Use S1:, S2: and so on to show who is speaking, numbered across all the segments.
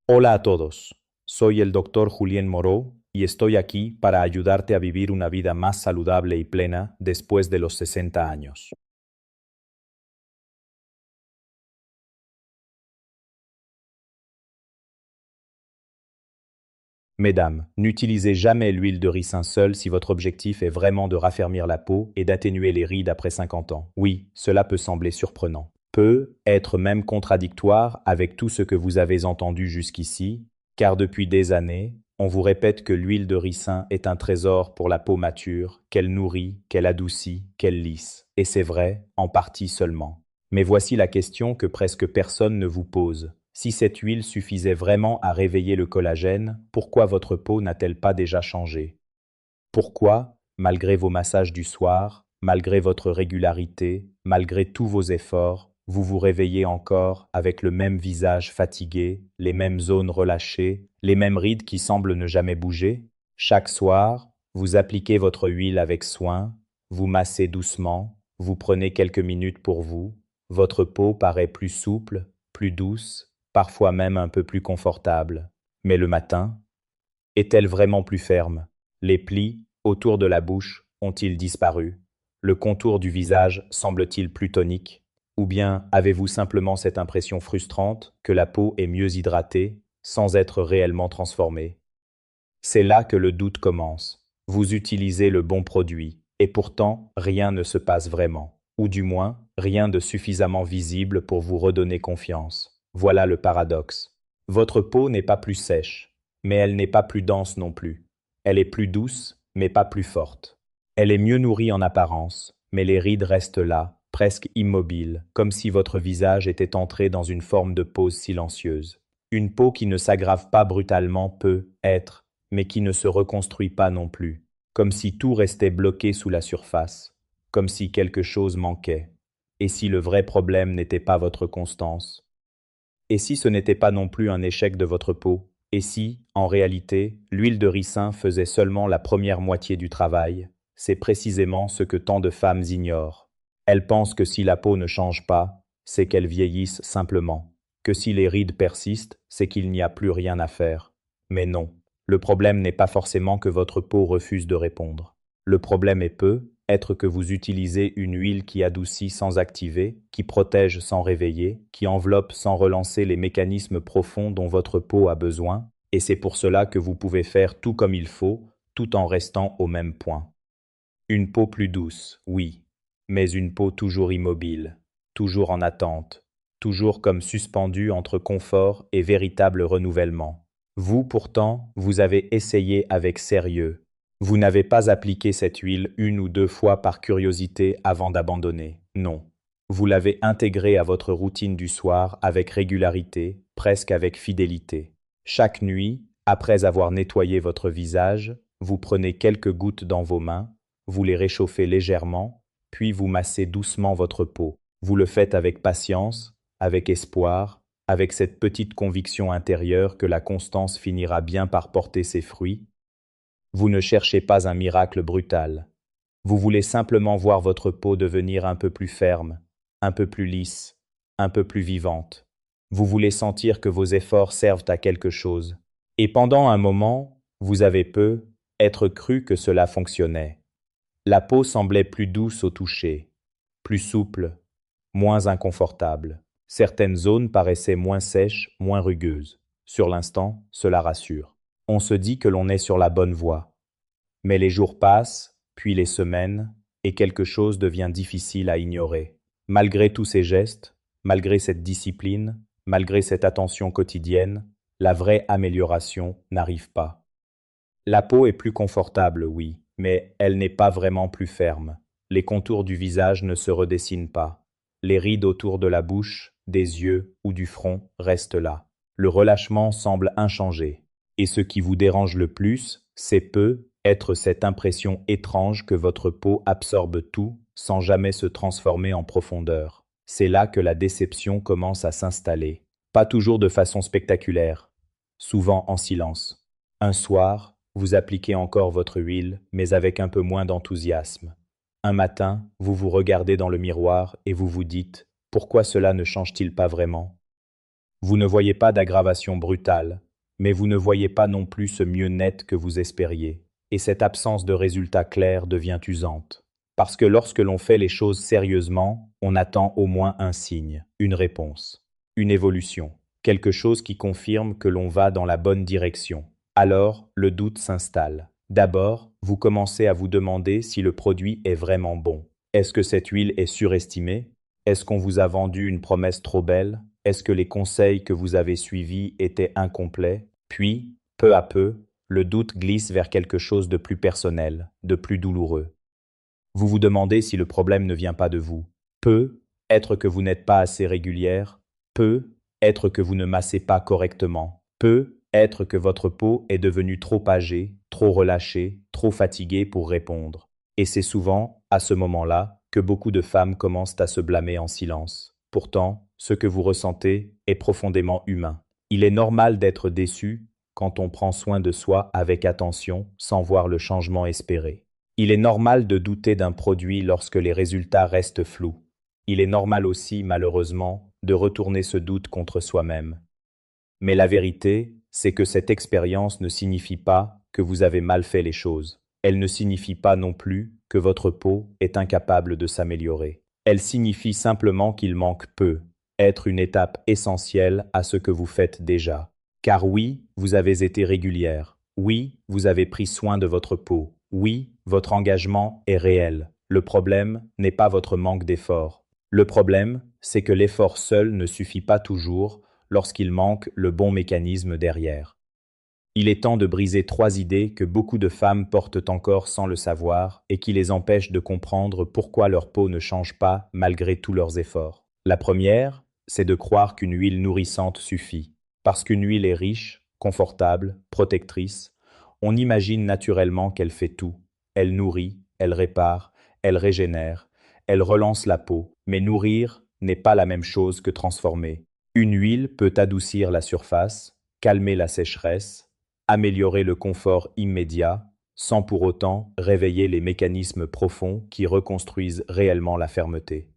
S1: Hola a todos, soy el doctor Julien Moreau y estoy aquí para ayudarte a vivir una vida más saludable y plena después de los 60 años. Mesdames, n'utilisez jamais l'huile de ricin seule si votre objectif est vraiment de raffermir la peau et d'atténuer les rides après 50 ans. Oui, cela peut sembler surprenant. Peut être même contradictoire avec tout ce que vous avez entendu jusqu'ici, car depuis des années, on vous répète que l'huile de ricin est un trésor pour la peau mature, qu'elle nourrit, qu'elle adoucit, qu'elle lisse. Et c'est vrai, en partie seulement. Mais voici la question que presque personne ne vous pose. Si cette huile suffisait vraiment à réveiller le collagène, pourquoi votre peau n'a-t-elle pas déjà changé? Pourquoi, malgré vos massages du soir, malgré votre régularité, malgré tous vos efforts, vous vous réveillez encore avec le même visage fatigué, les mêmes zones relâchées, les mêmes rides qui semblent ne jamais bouger? Chaque soir, vous appliquez votre huile avec soin, vous massez doucement, vous prenez quelques minutes pour vous, votre peau paraît plus souple, plus douce, parfois même un peu plus confortable. Mais le matin, est-elle vraiment plus ferme? Les plis autour de la bouche ont-ils disparu? Le contour du visage semble-t-il plus tonique? Ou bien avez-vous simplement cette impression frustrante que la peau est mieux hydratée sans être réellement transformée? C'est là que le doute commence. Vous utilisez le bon produit, et pourtant rien ne se passe vraiment, ou du moins rien de suffisamment visible pour vous redonner confiance. Voilà le paradoxe. Votre peau n'est pas plus sèche, mais elle n'est pas plus dense non plus. Elle est plus douce, mais pas plus forte. Elle est mieux nourrie en apparence, mais les rides restent là, presque immobiles, comme si votre visage était entré dans une forme de pause silencieuse. Une peau qui ne s'aggrave pas brutalement peut être, mais qui ne se reconstruit pas non plus, comme si tout restait bloqué sous la surface, comme si quelque chose manquait. Et si le vrai problème n'était pas votre constance? Et si ce n'était pas non plus un échec de votre peau? Et si, en réalité, l'huile de ricin faisait seulement la première moitié du travail? C'est précisément ce que tant de femmes ignorent. Elles pensent que si la peau ne change pas, c'est qu'elle vieillisse simplement, que si les rides persistent, c'est qu'il n'y a plus rien à faire. Mais non, le problème n'est pas forcément que votre peau refuse de répondre. Le problème est être que vous utilisez une huile qui adoucit sans activer, qui protège sans réveiller, qui enveloppe sans relancer les mécanismes profonds dont votre peau a besoin, et c'est pour cela que vous pouvez faire tout comme il faut, tout en restant au même point. Une peau plus douce, oui, mais une peau toujours immobile, toujours en attente, toujours comme suspendue entre confort et véritable renouvellement. Vous, pourtant, vous avez essayé avec sérieux. Vous n'avez pas appliqué cette huile une ou deux fois par curiosité avant d'abandonner. Non. Vous l'avez intégrée à votre routine du soir avec régularité, presque avec fidélité. Chaque nuit, après avoir nettoyé votre visage, vous prenez quelques gouttes dans vos mains, vous les réchauffez légèrement, puis vous massez doucement votre peau. Vous le faites avec patience, avec espoir, avec cette petite conviction intérieure que la constance finira bien par porter ses fruits. Vous ne cherchez pas un miracle brutal. Vous voulez simplement voir votre peau devenir un peu plus ferme, un peu plus lisse, un peu plus vivante. Vous voulez sentir que vos efforts servent à quelque chose. Et pendant un moment, vous avez être cru que cela fonctionnait. La peau semblait plus douce au toucher, plus souple, moins inconfortable. Certaines zones paraissaient moins sèches, moins rugueuses. Sur l'instant, cela rassure. On se dit que l'on est sur la bonne voie. Mais les jours passent, puis les semaines, et quelque chose devient difficile à ignorer. Malgré tous ces gestes, malgré cette discipline, malgré cette attention quotidienne, la vraie amélioration n'arrive pas. La peau est plus confortable, oui, mais elle n'est pas vraiment plus ferme. Les contours du visage ne se redessinent pas. Les rides autour de la bouche, des yeux ou du front restent là. Le relâchement semble inchangé. Et ce qui vous dérange le plus, c'est être cette impression étrange que votre peau absorbe tout sans jamais se transformer en profondeur. C'est là que la déception commence à s'installer. Pas toujours de façon spectaculaire, souvent en silence. Un soir, vous appliquez encore votre huile, mais avec un peu moins d'enthousiasme. Un matin, vous vous regardez dans le miroir et vous vous dites « Pourquoi cela ne change-t-il pas vraiment ?» Vous ne voyez pas d'aggravation brutale, mais vous ne voyez pas non plus ce mieux net que vous espériez. Et cette absence de résultat clair devient usante. Parce que lorsque l'on fait les choses sérieusement, on attend au moins un signe, une réponse, une évolution, quelque chose qui confirme que l'on va dans la bonne direction. Alors, le doute s'installe. D'abord, vous commencez à vous demander si le produit est vraiment bon. Est-ce que cette huile est surestimée? Est-ce qu'on vous a vendu une promesse trop belle? Est-ce que les conseils que vous avez suivis étaient incomplets? Puis, peu à peu, le doute glisse vers quelque chose de plus personnel, de plus douloureux. Vous vous demandez si le problème ne vient pas de vous. Être que vous n'êtes pas assez régulière. Être que vous ne massez pas correctement. Être que votre peau est devenue trop âgée, trop relâchée, trop fatiguée pour répondre. Et c'est souvent, à ce moment-là, que beaucoup de femmes commencent à se blâmer en silence. Pourtant, ce que vous ressentez est profondément humain. Il est normal d'être déçu quand on prend soin de soi avec attention sans voir le changement espéré. Il est normal de douter d'un produit lorsque les résultats restent flous. Il est normal aussi, malheureusement, de retourner ce doute contre soi-même. Mais la vérité, c'est que cette expérience ne signifie pas que vous avez mal fait les choses. Elle ne signifie pas non plus que votre peau est incapable de s'améliorer. Elle signifie simplement qu'il manque peu, être une étape essentielle à ce que vous faites déjà. Car oui, vous avez été régulière. Oui, vous avez pris soin de votre peau. Oui, votre engagement est réel. Le problème n'est pas votre manque d'effort. Le problème, c'est que l'effort seul ne suffit pas toujours lorsqu'il manque le bon mécanisme derrière. Il est temps de briser 3 idées que beaucoup de femmes portent encore sans le savoir et qui les empêchent de comprendre pourquoi leur peau ne change pas malgré tous leurs efforts. La première, c'est de croire qu'une huile nourrissante suffit. Parce qu'une huile est riche, confortable, protectrice, on imagine naturellement qu'elle fait tout. Elle nourrit, elle répare, elle régénère, elle relance la peau. Mais nourrir n'est pas la même chose que transformer. Une huile peut adoucir la surface, calmer la sécheresse, améliorer le confort immédiat, sans pour autant réveiller les mécanismes profonds qui reconstruisent réellement la fermeté.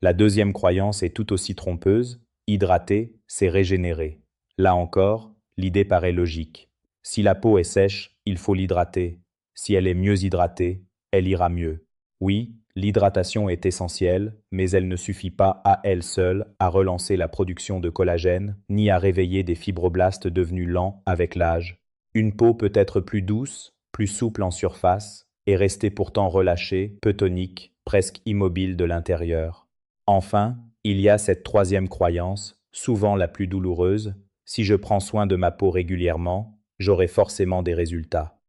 S1: La deuxième croyance est tout aussi trompeuse, hydrater, c'est régénérer. Là encore, l'idée paraît logique. Si la peau est sèche, il faut l'hydrater. Si elle est mieux hydratée, elle ira mieux. Oui, l'hydratation est essentielle, mais elle ne suffit pas à elle seule à relancer la production de collagène, ni à réveiller des fibroblastes devenus lents avec l'âge. Une peau peut être plus douce, plus souple en surface, et rester pourtant relâchée, peu tonique, presque immobile de l'intérieur. Enfin, il y a cette troisième croyance, souvent la plus douloureuse, si je prends soin de ma peau régulièrement, j'aurai forcément des résultats.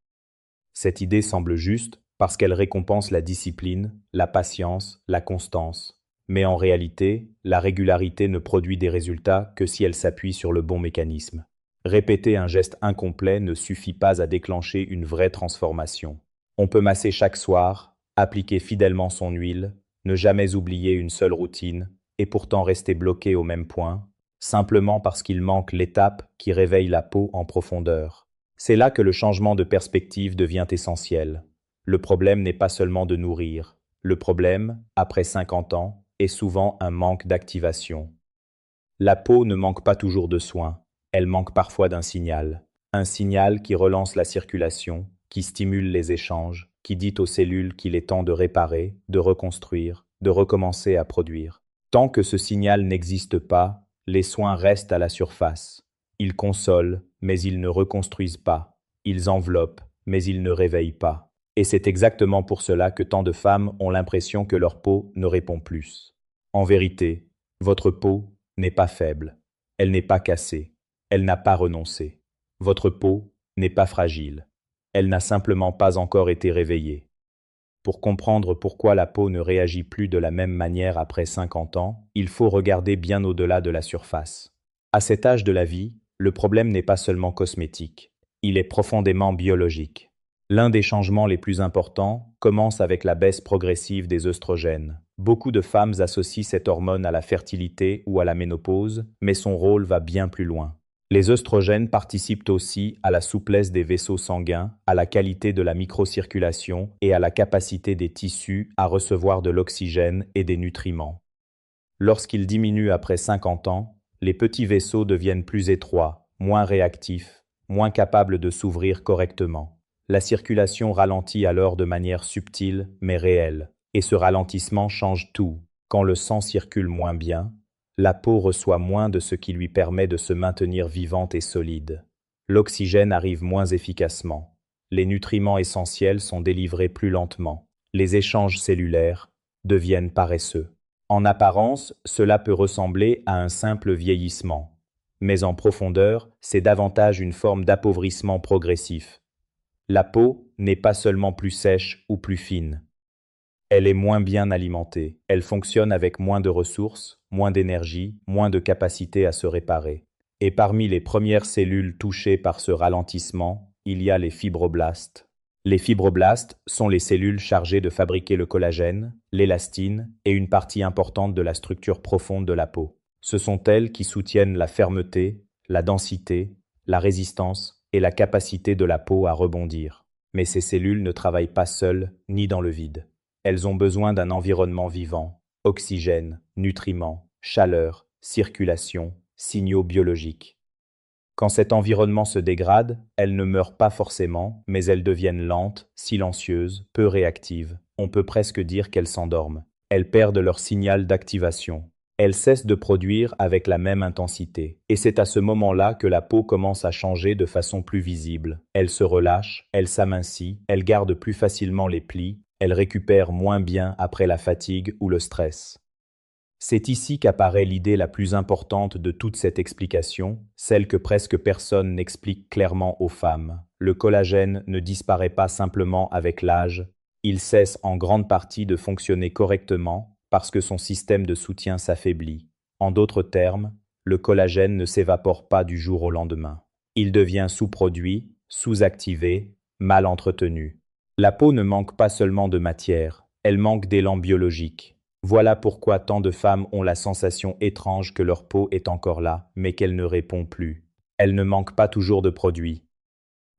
S1: Cette idée semble juste parce qu'elle récompense la discipline, la patience, la constance. Mais en réalité, la régularité ne produit des résultats que si elle s'appuie sur le bon mécanisme. Répéter un geste incomplet ne suffit pas à déclencher une vraie transformation. On peut masser chaque soir, appliquer fidèlement son huile, ne jamais oublier une seule routine, et pourtant rester bloqué au même point, simplement parce qu'il manque l'étape qui réveille la peau en profondeur. C'est là que le changement de perspective devient essentiel. Le problème n'est pas seulement de nourrir. Le problème, après 50 ans, est souvent un manque d'activation. La peau ne manque pas toujours de soins, elle manque parfois d'un signal. Un signal qui relance la circulation, qui stimule les échanges, qui dit aux cellules qu'il est temps de réparer, de reconstruire, de recommencer à produire. Tant que ce signal n'existe pas, les soins restent à la surface. Ils consolent, mais ils ne reconstruisent pas. Ils enveloppent, mais ils ne réveillent pas. Et c'est exactement pour cela que tant de femmes ont l'impression que leur peau ne répond plus. En vérité, votre peau n'est pas faible, elle n'est pas cassée, elle n'a pas renoncé. Votre peau n'est pas fragile, elle n'a simplement pas encore été réveillée. Pour comprendre pourquoi la peau ne réagit plus de la même manière après 50 ans, il faut regarder bien au-delà de la surface. À cet âge de la vie, le problème n'est pas seulement cosmétique, il est profondément biologique. L'un des changements les plus importants commence avec la baisse progressive des œstrogènes. Beaucoup de femmes associent cette hormone à la fertilité ou à la ménopause, mais son rôle va bien plus loin. Les œstrogènes participent aussi à la souplesse des vaisseaux sanguins, à la qualité de la microcirculation et à la capacité des tissus à recevoir de l'oxygène et des nutriments. Lorsqu'ils diminuent après 50 ans, Les petits vaisseaux deviennent plus étroits, moins réactifs, moins capables de s'ouvrir correctement. La circulation ralentit alors de manière subtile mais réelle, et ce ralentissement change tout. Quand le sang circule moins bien, la peau reçoit moins de ce qui lui permet de se maintenir vivante et solide. L'oxygène arrive moins efficacement. Les nutriments essentiels sont délivrés plus lentement. Les échanges cellulaires deviennent paresseux. En apparence, cela peut ressembler à un simple vieillissement. Mais en profondeur, c'est davantage une forme d'appauvrissement progressif. La peau n'est pas seulement plus sèche ou plus fine. Elle est moins bien alimentée. Elle fonctionne avec moins de ressources, moins d'énergie, moins de capacité à se réparer. Et parmi les premières cellules touchées par ce ralentissement, il y a les fibroblastes. Les fibroblastes sont les cellules chargées de fabriquer le collagène, l'élastine et une partie importante de la structure profonde de la peau. Ce sont elles qui soutiennent la fermeté, la densité, la résistance et la capacité de la peau à rebondir. Mais ces cellules ne travaillent pas seules ni dans le vide. Elles ont besoin d'un environnement vivant, oxygène, nutriments, chaleur, circulation, signaux biologiques. Quand cet environnement se dégrade, elles ne meurent pas forcément, mais elles deviennent lentes, silencieuses, peu réactives. On peut presque dire qu'elles s'endorment. Elles perdent leur signal d'activation. Elles cessent de produire avec la même intensité. Et c'est à ce moment-là que la peau commence à changer de façon plus visible. Elle se relâche, elle s'amincit, elle garde plus facilement les plis, elle récupère moins bien après la fatigue ou le stress. C'est ici qu'apparaît l'idée la plus importante de toute cette explication, celle que presque personne n'explique clairement aux femmes. Le collagène ne disparaît pas simplement avec l'âge, il cesse en grande partie de fonctionner correctement parce que son système de soutien s'affaiblit. En d'autres termes, le collagène ne s'évapore pas du jour au lendemain. Il devient sous-produit, sous-activé, mal entretenu. La peau ne manque pas seulement de matière, elle manque d'élan biologique. Voilà pourquoi tant de femmes ont la sensation étrange que leur peau est encore là, mais qu'elle ne répond plus. Elle ne manque pas toujours de produits.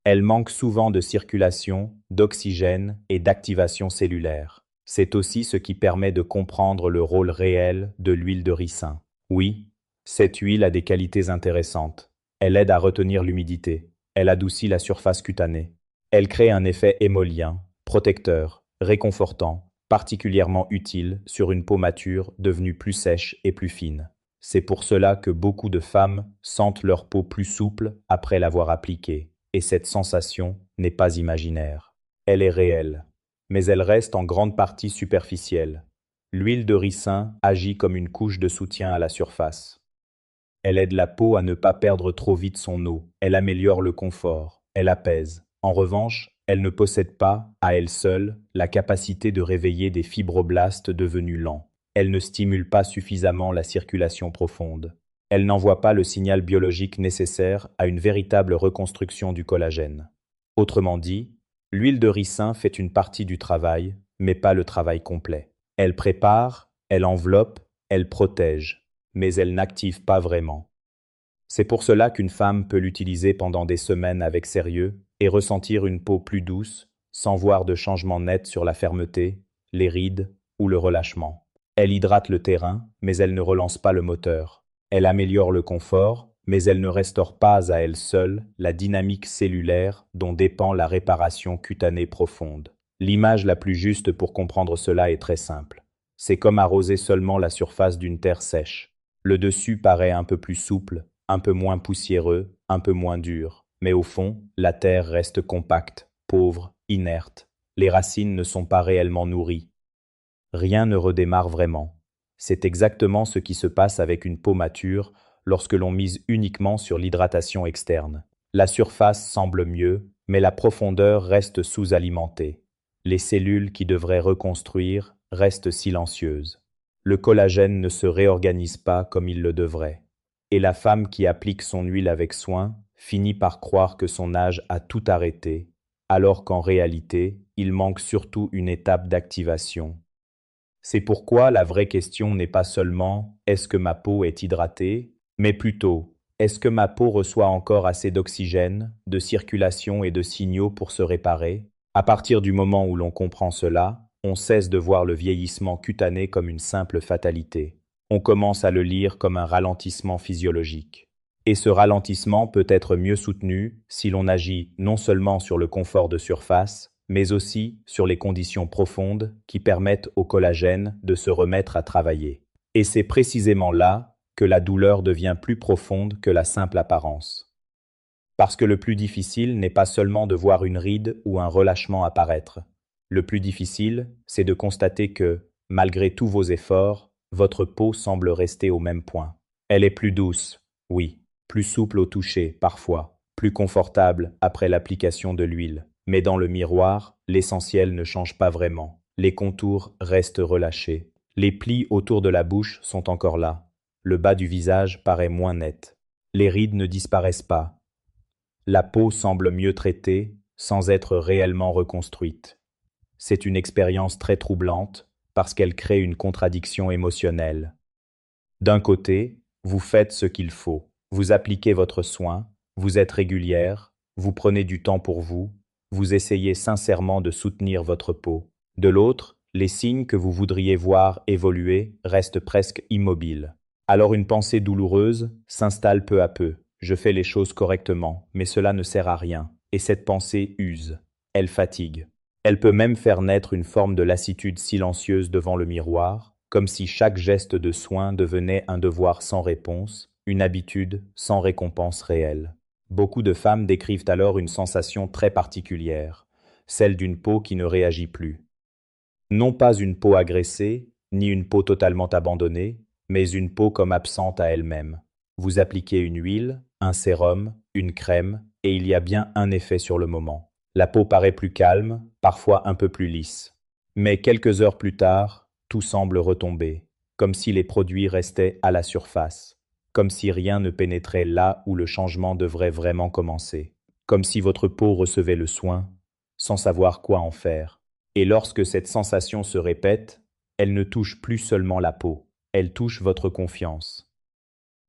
S1: Elle manque souvent de circulation, d'oxygène et d'activation cellulaire. C'est aussi ce qui permet de comprendre le rôle réel de l'huile de ricin. Oui, cette huile a des qualités intéressantes. Elle aide à retenir l'humidité. Elle adoucit la surface cutanée. Elle crée un effet émolien, protecteur, réconfortant, particulièrement utile sur une peau mature devenue plus sèche et plus fine. C'est pour cela que beaucoup de femmes sentent leur peau plus souple après l'avoir appliquée, et cette sensation n'est pas imaginaire. Elle est réelle, mais elle reste en grande partie superficielle. L'huile de ricin agit comme une couche de soutien à la surface. Elle aide la peau à ne pas perdre trop vite son eau, elle améliore le confort, elle apaise. En revanche, elle ne possède pas, à elle seule, la capacité de réveiller des fibroblastes devenus lents. Elle ne stimule pas suffisamment la circulation profonde. Elle n'envoie pas le signal biologique nécessaire à une véritable reconstruction du collagène. Autrement dit, l'huile de ricin fait une partie du travail, mais pas le travail complet. Elle prépare, elle enveloppe, elle protège, mais elle n'active pas vraiment. C'est pour cela qu'une femme peut l'utiliser pendant des semaines avec sérieux et ressentir une peau plus douce, sans voir de changement net sur la fermeté, les rides ou le relâchement. Elle hydrate le terrain, mais elle ne relance pas le moteur. Elle améliore le confort, mais elle ne restaure pas à elle seule la dynamique cellulaire dont dépend la réparation cutanée profonde. L'image la plus juste pour comprendre cela est très simple. C'est comme arroser seulement la surface d'une terre sèche. Le dessus paraît un peu plus souple, un peu moins poussiéreux, un peu moins dur. Mais au fond, la terre reste compacte, pauvre, inerte. Les racines ne sont pas réellement nourries. Rien ne redémarre vraiment. C'est exactement ce qui se passe avec une peau mature lorsque l'on mise uniquement sur l'hydratation externe. La surface semble mieux, mais la profondeur reste sous-alimentée. Les cellules qui devraient reconstruire restent silencieuses. Le collagène ne se réorganise pas comme il le devrait. Et la femme qui applique son huile avec soin finit par croire que son âge a tout arrêté, alors qu'en réalité, il manque surtout une étape d'activation. C'est pourquoi la vraie question n'est pas seulement « est-ce que ma peau est hydratée ?», mais plutôt « est-ce que ma peau reçoit encore assez d'oxygène, de circulation et de signaux pour se réparer ?» À partir du moment où l'on comprend cela, on cesse de voir le vieillissement cutané comme une simple fatalité. On commence à le lire comme un ralentissement physiologique. Et ce ralentissement peut être mieux soutenu si l'on agit non seulement sur le confort de surface, mais aussi sur les conditions profondes qui permettent au collagène de se remettre à travailler. Et c'est précisément là que la douleur devient plus profonde que la simple apparence. Parce que le plus difficile n'est pas seulement de voir une ride ou un relâchement apparaître. Le plus difficile, c'est de constater que, malgré tous vos efforts, votre peau semble rester au même point. Elle est plus douce, oui, plus souple au toucher, parfois, plus confortable après l'application de l'huile. Mais dans le miroir, l'essentiel ne change pas vraiment. Les contours restent relâchés. Les plis autour de la bouche sont encore là. Le bas du visage paraît moins net. Les rides ne disparaissent pas. La peau semble mieux traitée, sans être réellement reconstruite. C'est une expérience très troublante, parce qu'elle crée une contradiction émotionnelle. D'un côté, vous faites ce qu'il faut. Vous appliquez votre soin, vous êtes régulière, vous prenez du temps pour vous, vous essayez sincèrement de soutenir votre peau. De l'autre, les signes que vous voudriez voir évoluer restent presque immobiles. Alors une pensée douloureuse s'installe peu à peu. Je fais les choses correctement, mais cela ne sert à rien. Et cette pensée use. Elle fatigue. Elle peut même faire naître une forme de lassitude silencieuse devant le miroir, comme si chaque geste de soin devenait un devoir sans réponse, une habitude sans récompense réelle. Beaucoup de femmes décrivent alors une sensation très particulière, celle d'une peau qui ne réagit plus. Non pas une peau agressée, ni une peau totalement abandonnée, mais une peau comme absente à elle-même. Vous appliquez une huile, un sérum, une crème, et il y a bien un effet sur le moment. La peau paraît plus calme, parfois un peu plus lisse. Mais quelques heures plus tard, tout semble retomber, comme si les produits restaient à la surface, comme si rien ne pénétrait là où le changement devrait vraiment commencer, comme si votre peau recevait le soin, sans savoir quoi en faire. Et lorsque cette sensation se répète, elle ne touche plus seulement la peau, elle touche votre confiance.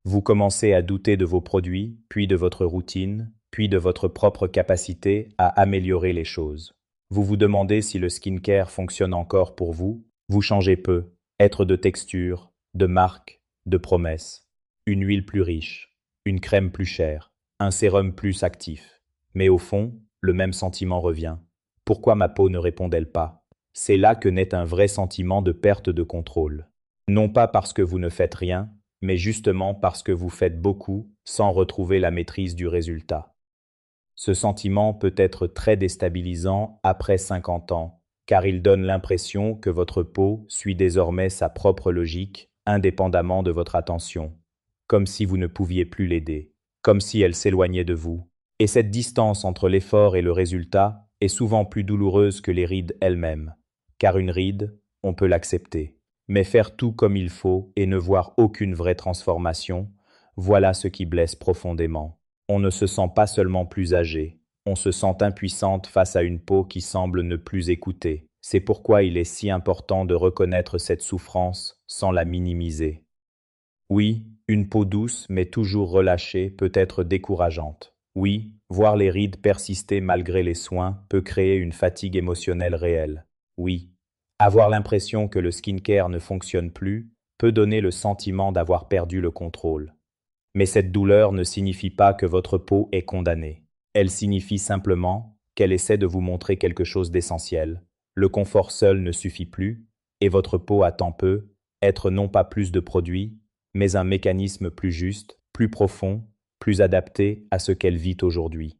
S1: Vous commencez à douter de vos produits, puis de votre routine, puis de votre propre capacité à améliorer les choses. Vous vous demandez si le skincare fonctionne encore pour vous. Vous changez peu, être de texture, de marque, de promesse. Une huile plus riche, une crème plus chère, un sérum plus actif. Mais au fond, le même sentiment revient. Pourquoi ma peau ne répond-elle pas? C'est là que naît un vrai sentiment de perte de contrôle. Non pas parce que vous ne faites rien, mais justement parce que vous faites beaucoup sans retrouver la maîtrise du résultat. Ce sentiment peut être très déstabilisant après 50 ans, car il donne l'impression que votre peau suit désormais sa propre logique, indépendamment de votre attention, comme si vous ne pouviez plus l'aider, comme si elle s'éloignait de vous. Et cette distance entre l'effort et le résultat est souvent plus douloureuse que les rides elles-mêmes, car une ride, on peut l'accepter. Mais faire tout comme il faut et ne voir aucune vraie transformation, voilà ce qui blesse profondément. On ne se sent pas seulement plus âgé, on se sent impuissante face à une peau qui semble ne plus écouter. C'est pourquoi il est si important de reconnaître cette souffrance sans la minimiser. Oui, une peau douce mais toujours relâchée peut être décourageante. Oui, voir les rides persister malgré les soins peut créer une fatigue émotionnelle réelle. Oui, avoir l'impression que le skincare ne fonctionne plus peut donner le sentiment d'avoir perdu le contrôle. Mais cette douleur ne signifie pas que votre peau est condamnée. Elle signifie simplement qu'elle essaie de vous montrer quelque chose d'essentiel. Le confort seul ne suffit plus, et votre peau attend peu, être non pas plus de produits, mais un mécanisme plus juste, plus profond, plus adapté à ce qu'elle vit aujourd'hui.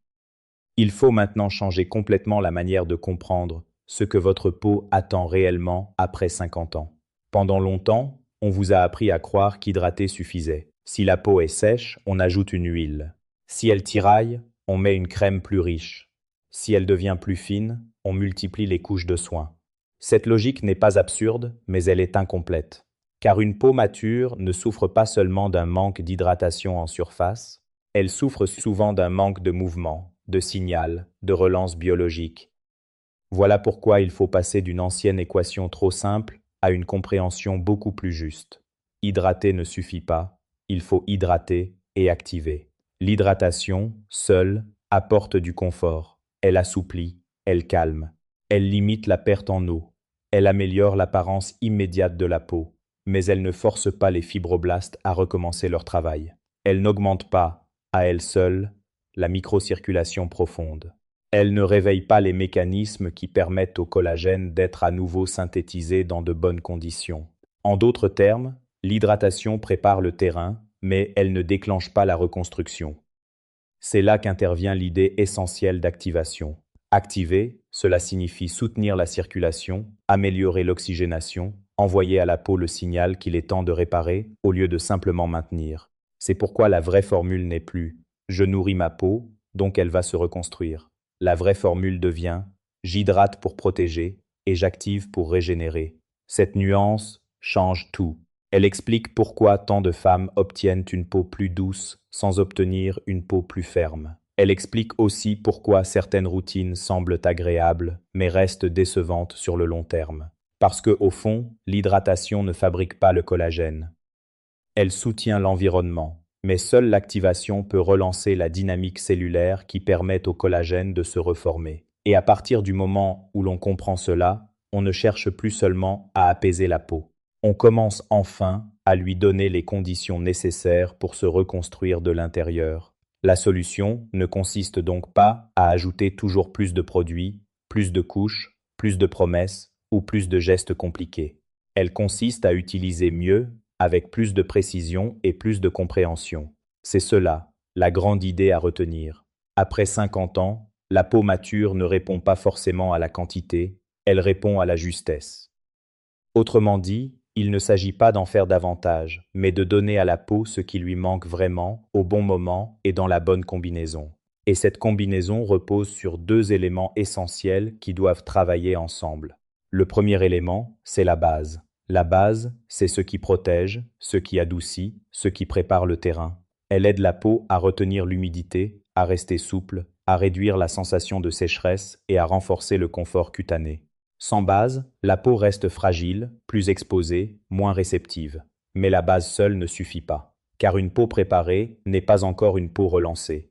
S1: Il faut maintenant changer complètement la manière de comprendre ce que votre peau attend réellement après 50 ans. Pendant longtemps, on vous a appris à croire qu'hydrater suffisait. Si la peau est sèche, on ajoute une huile. Si elle tiraille, on met une crème plus riche. Si elle devient plus fine, on multiplie les couches de soins. Cette logique n'est pas absurde, mais elle est incomplète. Car une peau mature ne souffre pas seulement d'un manque d'hydratation en surface, elle souffre souvent d'un manque de mouvement, de signal, de relance biologique. Voilà pourquoi il faut passer d'une ancienne équation trop simple à une compréhension beaucoup plus juste. Hydrater ne suffit pas, il faut hydrater et activer. L'hydratation, seule, apporte du confort. Elle assouplit, elle calme, elle limite la perte en eau, elle améliore l'apparence immédiate de la peau. mais elle ne force pas les fibroblastes à recommencer leur travail. Elle n'augmente pas, à elle seule, la microcirculation profonde. Elle ne réveille pas les mécanismes qui permettent au collagène d'être à nouveau synthétisé dans de bonnes conditions. En d'autres termes, l'hydratation prépare le terrain, mais elle ne déclenche pas la reconstruction. C'est là qu'intervient l'idée essentielle d'activation. Activer, cela signifie soutenir la circulation, améliorer l'oxygénation, envoyer à la peau le signal qu'il est temps de réparer au lieu de simplement maintenir. C'est pourquoi la vraie formule n'est plus « je nourris ma peau, donc elle va se reconstruire ». La vraie formule devient « j'hydrate pour protéger et j'active pour régénérer ». Cette nuance change tout. Elle explique pourquoi tant de femmes obtiennent une peau plus douce sans obtenir une peau plus ferme. Elle explique aussi pourquoi certaines routines semblent agréables, mais restent décevantes sur le long terme. Parce que, au fond, l'hydratation ne fabrique pas le collagène. Elle soutient l'environnement, mais seule l'activation peut relancer la dynamique cellulaire qui permet au collagène de se reformer. Et à partir du moment où l'on comprend cela, on ne cherche plus seulement à apaiser la peau. On commence enfin à lui donner les conditions nécessaires pour se reconstruire de l'intérieur. La solution ne consiste donc pas à ajouter toujours plus de produits, plus de couches, plus de promesses ou plus de gestes compliqués. Elle consiste à utiliser mieux, avec plus de précision et plus de compréhension. C'est cela, la grande idée à retenir. Après 50 ans, la peau mature ne répond pas forcément à la quantité, elle répond à la justesse. Autrement dit, il ne s'agit pas d'en faire davantage, mais de donner à la peau ce qui lui manque vraiment, au bon moment et dans la bonne combinaison. Et cette combinaison repose sur deux éléments essentiels qui doivent travailler ensemble. Le premier élément, c'est la base. La base, c'est ce qui protège, ce qui adoucit, ce qui prépare le terrain. Elle aide la peau à retenir l'humidité, à rester souple, à réduire la sensation de sécheresse et à renforcer le confort cutané. Sans base, la peau reste fragile, plus exposée, moins réceptive. Mais la base seule ne suffit pas, car une peau préparée n'est pas encore une peau relancée.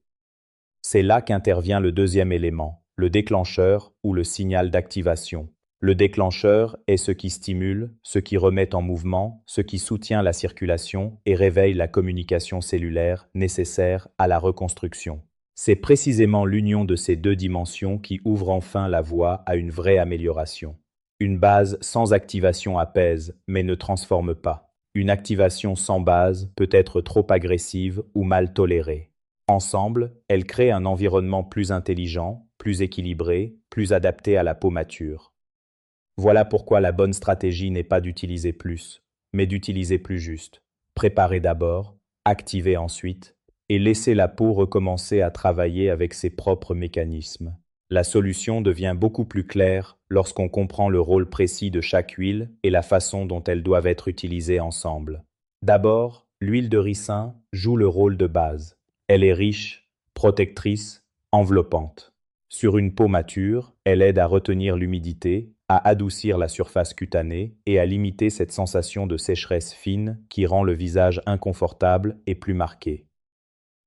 S1: C'est là qu'intervient le deuxième élément, le déclencheur ou le signal d'activation. Le déclencheur est ce qui stimule, ce qui remet en mouvement, ce qui soutient la circulation et réveille la communication cellulaire nécessaire à la reconstruction. C'est précisément l'union de ces deux dimensions qui ouvre enfin la voie à une vraie amélioration. Une base sans activation apaise, mais ne transforme pas. Une activation sans base peut être trop agressive ou mal tolérée. Ensemble, elles créent un environnement plus intelligent, plus équilibré, plus adapté à la peau mature. Voilà pourquoi la bonne stratégie n'est pas d'utiliser plus, mais d'utiliser plus juste. Préparer d'abord, activer ensuite, et laisser la peau recommencer à travailler avec ses propres mécanismes. La solution devient beaucoup plus claire lorsqu'on comprend le rôle précis de chaque huile et la façon dont elles doivent être utilisées ensemble. D'abord, l'huile de ricin joue le rôle de base. Elle est riche, protectrice, enveloppante. Sur une peau mature, elle aide à retenir l'humidité, à adoucir la surface cutanée et à limiter cette sensation de sécheresse fine qui rend le visage inconfortable et plus marqué.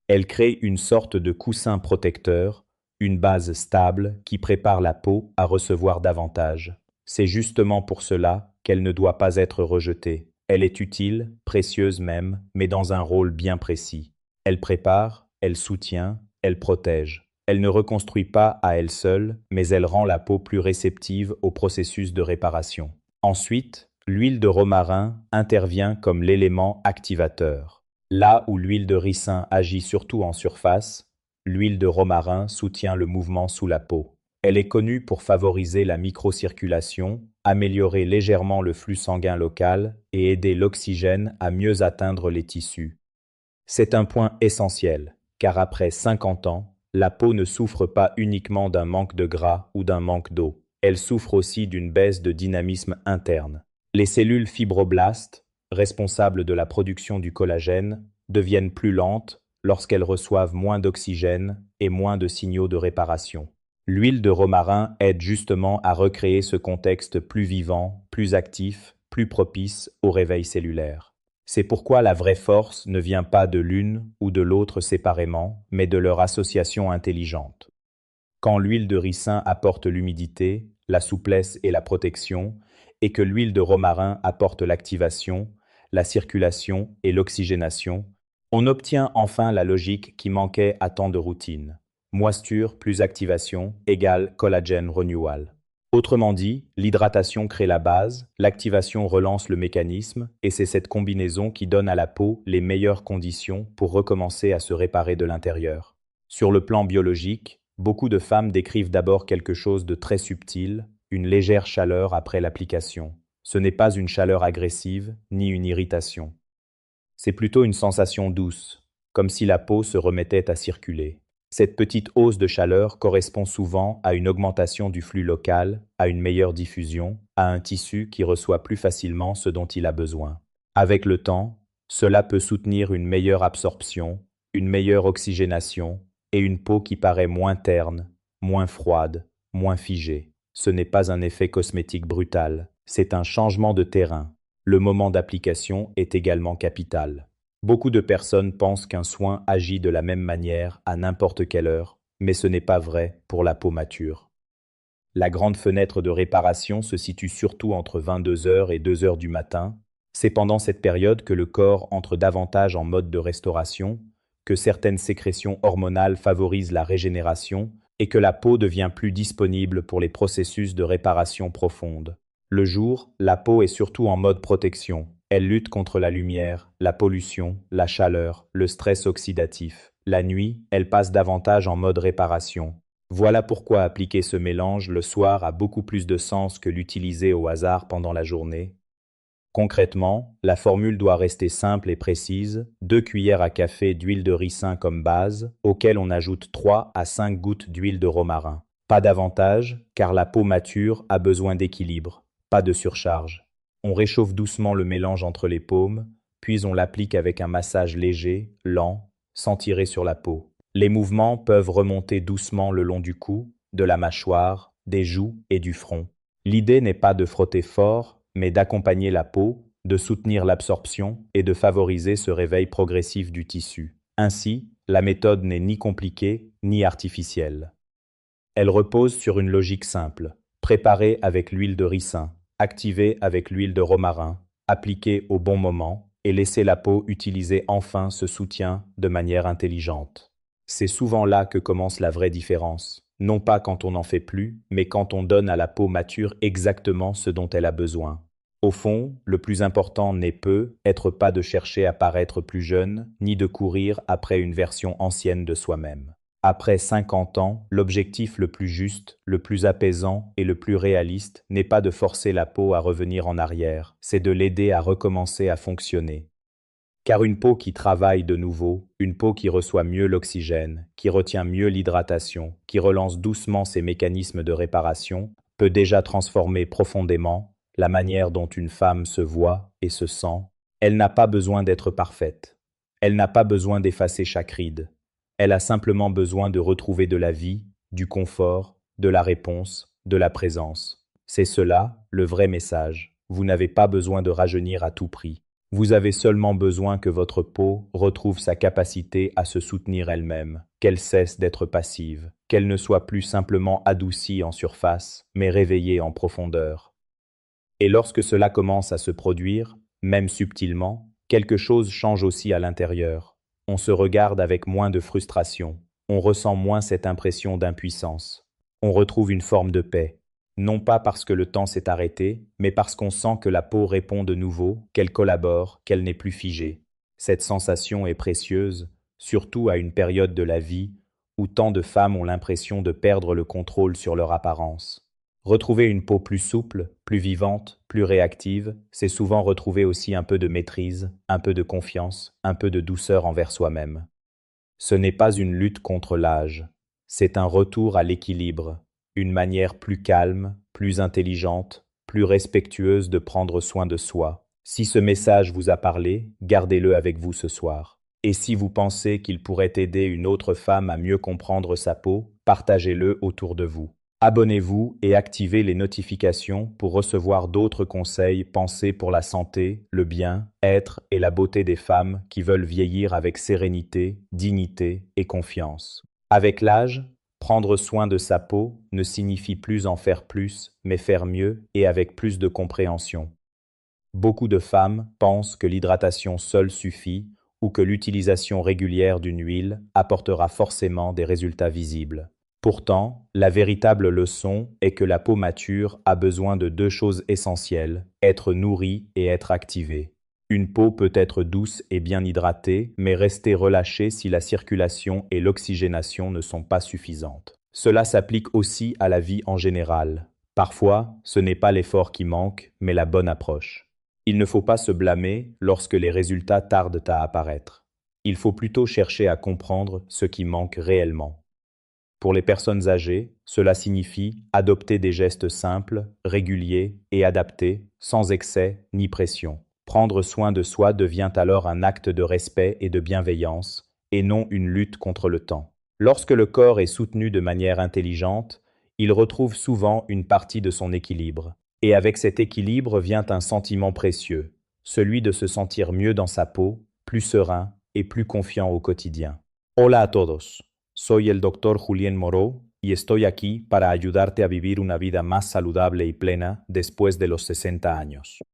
S1: Elle crée une sorte de coussin protecteur, une base stable qui prépare la peau à recevoir davantage. C'est justement pour cela qu'elle ne doit pas être rejetée. Elle est utile, précieuse même, mais dans un rôle bien précis. Elle prépare, elle soutient, elle protège. Elle ne reconstruit pas à elle seule, mais elle rend la peau plus réceptive au processus de réparation. Ensuite, l'huile de romarin intervient comme l'élément activateur. Là où l'huile de ricin agit surtout en surface, l'huile de romarin soutient le mouvement sous la peau. Elle est connue pour favoriser la microcirculation, améliorer légèrement le flux sanguin local et aider l'oxygène à mieux atteindre les tissus. C'est un point essentiel, car après 50 ans, la peau ne souffre pas uniquement d'un manque de gras ou d'un manque d'eau. Elle souffre aussi d'une baisse de dynamisme interne. Les cellules fibroblastes, responsables de la production du collagène, deviennent plus lentes lorsqu'elles reçoivent moins d'oxygène et moins de signaux de réparation. L'huile de romarin aide justement à recréer ce contexte plus vivant, plus actif, plus propice au réveil cellulaire. C'est pourquoi la vraie force ne vient pas de l'une ou de l'autre séparément, mais de leur association intelligente. Quand l'huile de ricin apporte l'humidité, la souplesse et la protection, et que l'huile de romarin apporte l'activation, la circulation et l'oxygénation, on obtient enfin la logique qui manquait à tant de routine. Moisture plus activation égale collagène renewal. Autrement dit, l'hydratation crée la base, l'activation relance le mécanisme, et c'est cette combinaison qui donne à la peau les meilleures conditions pour recommencer à se réparer de l'intérieur. Sur le plan biologique, beaucoup de femmes décrivent d'abord quelque chose de très subtil, une légère chaleur après l'application. Ce n'est pas une chaleur agressive, ni une irritation. C'est plutôt une sensation douce, comme si la peau se remettait à circuler. Cette petite hausse de chaleur correspond souvent à une augmentation du flux local, à une meilleure diffusion, à un tissu qui reçoit plus facilement ce dont il a besoin. Avec le temps, cela peut soutenir une meilleure absorption, une meilleure oxygénation et une peau qui paraît moins terne, moins froide, moins figée. Ce n'est pas un effet cosmétique brutal, c'est un changement de terrain. Le moment d'application est également capital. Beaucoup de personnes pensent qu'un soin agit de la même manière à n'importe quelle heure, mais ce n'est pas vrai pour la peau mature. La grande fenêtre de réparation se situe surtout entre 22 heures et 2 heures du matin. C'est pendant cette période que le corps entre davantage en mode de restauration, que certaines sécrétions hormonales favorisent la régénération et que la peau devient plus disponible pour les processus de réparation profonde. Le jour, la peau est surtout en mode protection. Elle lutte contre la lumière, la pollution, la chaleur, le stress oxydatif. La nuit, elle passe davantage en mode réparation. Voilà pourquoi appliquer ce mélange le soir a beaucoup plus de sens que l'utiliser au hasard pendant la journée. Concrètement, la formule doit rester simple et précise, 2 cuillères à café d'huile de ricin comme base, auquel on ajoute 3 à 5 gouttes d'huile de romarin. Pas davantage, car la peau mature a besoin d'équilibre, pas de surcharge. On réchauffe doucement le mélange entre les paumes, puis on l'applique avec un massage léger, lent, sans tirer sur la peau. Les mouvements peuvent remonter doucement le long du cou, de la mâchoire, des joues et du front. L'idée n'est pas de frotter fort, mais d'accompagner la peau, de soutenir l'absorption et de favoriser ce réveil progressif du tissu. Ainsi, la méthode n'est ni compliquée ni artificielle. Elle repose sur une logique simple, préparer avec l'huile de ricin, activer avec l'huile de romarin, appliquer au bon moment et laisser la peau utiliser enfin ce soutien de manière intelligente. C'est souvent là que commence la vraie différence, non pas quand on n'en fait plus, mais quand on donne à la peau mature exactement ce dont elle a besoin. Au fond, le plus important n'est être pas de chercher à paraître plus jeune, ni de courir après une version ancienne de soi-même. Après 50 ans, l'objectif le plus juste, le plus apaisant et le plus réaliste n'est pas de forcer la peau à revenir en arrière, c'est de l'aider à recommencer à fonctionner. Car une peau qui travaille de nouveau, une peau qui reçoit mieux l'oxygène, qui retient mieux l'hydratation, qui relance doucement ses mécanismes de réparation, peut déjà transformer profondément la manière dont une femme se voit et se sent. Elle n'a pas besoin d'être parfaite. Elle n'a pas besoin d'effacer chaque ride. Elle a simplement besoin de retrouver de la vie, du confort, de la réponse, de la présence. C'est cela, le vrai message. Vous n'avez pas besoin de rajeunir à tout prix. Vous avez seulement besoin que votre peau retrouve sa capacité à se soutenir elle-même, qu'elle cesse d'être passive, qu'elle ne soit plus simplement adoucie en surface, mais réveillée en profondeur. Et lorsque cela commence à se produire, même subtilement, quelque chose change aussi à l'intérieur. On se regarde avec moins de frustration, on ressent moins cette impression d'impuissance. On retrouve une forme de paix, non pas parce que le temps s'est arrêté, mais parce qu'on sent que la peau répond de nouveau, qu'elle collabore, qu'elle n'est plus figée. Cette sensation est précieuse, surtout à une période de la vie où tant de femmes ont l'impression de perdre le contrôle sur leur apparence. Retrouver une peau plus souple, plus vivante, plus réactive, c'est souvent retrouver aussi un peu de maîtrise, un peu de confiance, un peu de douceur envers soi-même. Ce n'est pas une lutte contre l'âge, c'est un retour à l'équilibre, une manière plus calme, plus intelligente, plus respectueuse de prendre soin de soi. Si ce message vous a parlé, gardez-le avec vous ce soir. Et si vous pensez qu'il pourrait aider une autre femme à mieux comprendre sa peau, partagez-le autour de vous. Abonnez-vous et activez les notifications pour recevoir d'autres conseils pensés pour la santé, le bien-être et la beauté des femmes qui veulent vieillir avec sérénité, dignité et confiance. Avec l'âge, Prendre soin de sa peau ne signifie plus en faire plus, mais faire mieux et avec plus de compréhension. Beaucoup de femmes pensent que l'hydratation seule suffit ou que l'utilisation régulière d'une huile apportera forcément des résultats visibles. Pourtant, la véritable leçon est que la peau mature a besoin de deux choses essentielles, être nourrie et être activée. Une peau peut être douce et bien hydratée, mais rester relâchée si la circulation et l'oxygénation ne sont pas suffisantes. Cela s'applique aussi à la vie en général. Parfois, ce n'est pas l'effort qui manque, mais la bonne approche. Il ne faut pas se blâmer lorsque les résultats tardent à apparaître. Il faut plutôt chercher à comprendre ce qui manque réellement. Pour les personnes âgées, cela signifie adopter des gestes simples, réguliers et adaptés, sans excès ni pression. Prendre soin de soi devient alors un acte de respect et de bienveillance, et non une lutte contre le temps. Lorsque le corps est soutenu de manière intelligente, il retrouve souvent une partie de son équilibre. Et avec cet équilibre vient un sentiment précieux, celui de se sentir mieux dans sa peau, plus serein et plus confiant au quotidien. Hola a todos, soy el doctor Julien Moreau y estoy aquí para ayudarte a vivir una vida más saludable y plena después de los 60 años.